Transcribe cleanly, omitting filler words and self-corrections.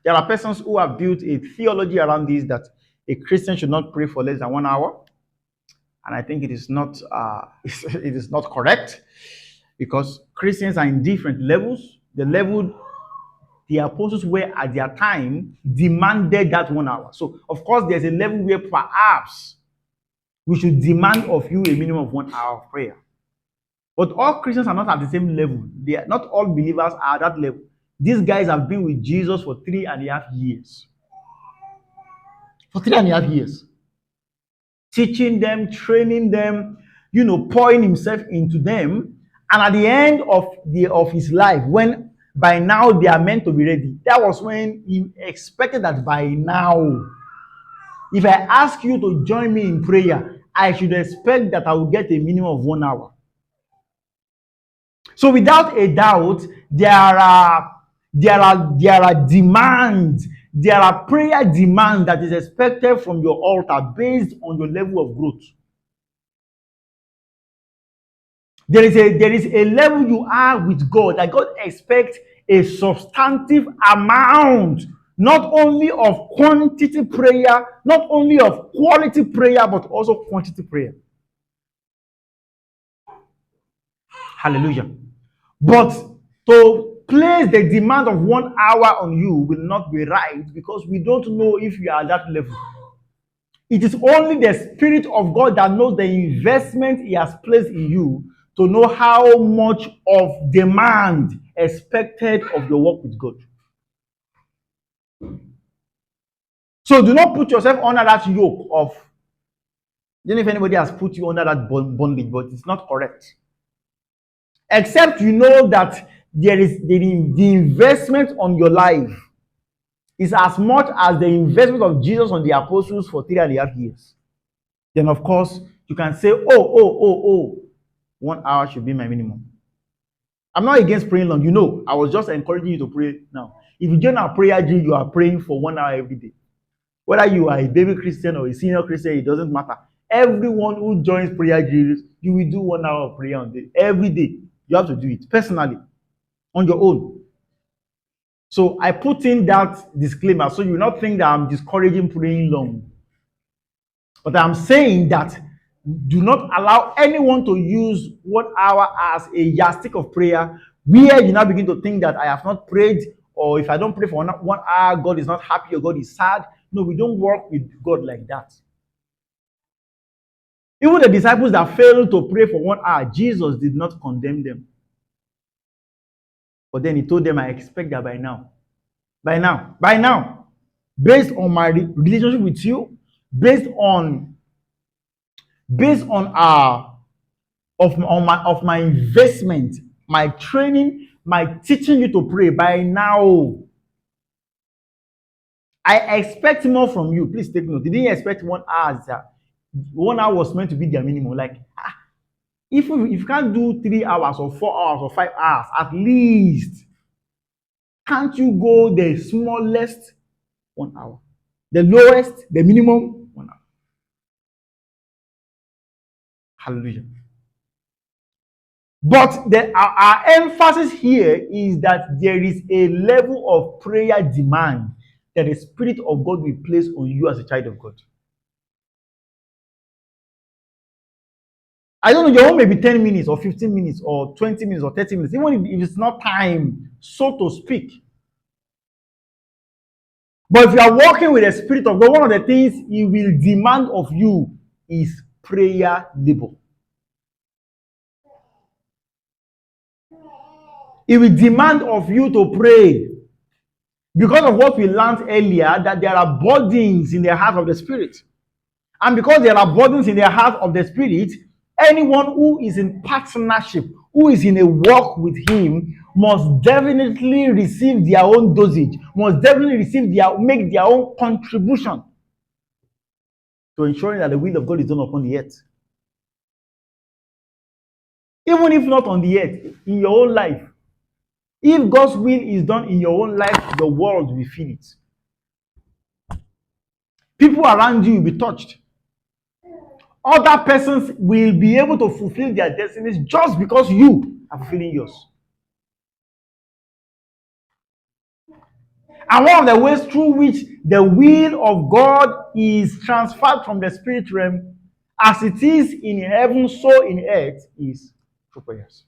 There are persons who have built a theology around this that a Christian should not pray for less than 1 hour, and I think it is not it is not correct, because Christians are in different levels. The level the apostles were at their time demanded that 1 hour. So of course there's a level where perhaps we should demand of you a minimum of 1 hour of prayer. But all Christians are not at the same level. They are not all believers are at that level. These guys have been with Jesus for 3.5 years. For 3.5 years. Teaching them, training them, pouring himself into them. And at the end of his life, when by now they are meant to be ready, that was when he expected that by now, if I ask you to join me in prayer, I should expect that I will get a minimum of 1 hour. So without a doubt, there are demands, there are prayer demands that is expected from your altar based on your level of growth. There is a level you are with God that God expects a substantive amount, not only of quantity prayer, not only of quality prayer, but also quantity prayer. Hallelujah. But to place the demand of 1 hour on you will not be right, because we don't know if you are at that level. It is only the Spirit of God that knows the investment He has placed in you to know how much of demand expected of your work with God. So do not put yourself under that yoke of, I don't know if anybody has put you under that bondage, but it's not correct. Except you know that there is the investment on your life is as much as the investment of Jesus on the apostles for 3.5 years. Then of course you can say, 1 hour should be my minimum. I'm not against praying long. I was just encouraging you to pray now. If you join our prayer drill, you are praying for 1 hour every day. Whether you are a baby Christian or a senior Christian, it doesn't matter. Everyone who joins prayer drills, you will do 1 hour of prayer on day. Every day. You have to do it personally, on your own. So I put in that disclaimer so you will not think that I'm discouraging praying long. But I'm saying that do not allow anyone to use 1 hour as a yardstick of prayer, where you now begin to think that I have not prayed, or if I don't pray for 1 hour, God is not happy or God is sad. No, we don't work with God like that. Even the disciples that failed to pray for 1 hour, Jesus did not condemn them. But then he told them, I expect that by now, based on my relationship with you, based on my investment, my training, my teaching you to pray, by now I expect more from you. Please take note. They didn't expect 1 hour. 1 hour was meant to be their minimum. Like, if you can't do 3 hours or 4 hours or 5 hours, at least can't you go the smallest 1 hour, the lowest, the minimum 1 hour? Hallelujah. But our emphasis here is that there is a level of prayer demand that the Spirit of God will place on you as a child of God. I don't know, your own may be 10 minutes or 15 minutes or 20 minutes or 30 minutes, even if it's not time, so to speak. But if you are walking with the Spirit of God, one of the things He will demand of you is prayer labor. He will demand of you to pray. Because of what we learned earlier, that there are burdens in the heart of the Spirit. And because there are burdens in the heart of the Spirit, anyone who is in partnership, who is in a walk with Him, must definitely receive their own dosage, must definitely make their own contribution to ensuring that the will of God is done upon the earth. Even if not on the earth, in your own life. If God's will is done in your own life, the world will feel it. People around you will be touched. Other persons will be able to fulfill their destinies just because you are fulfilling yours. And one of the ways through which the will of God is transferred from the spirit realm, as it is in heaven, so in earth, is through prayers.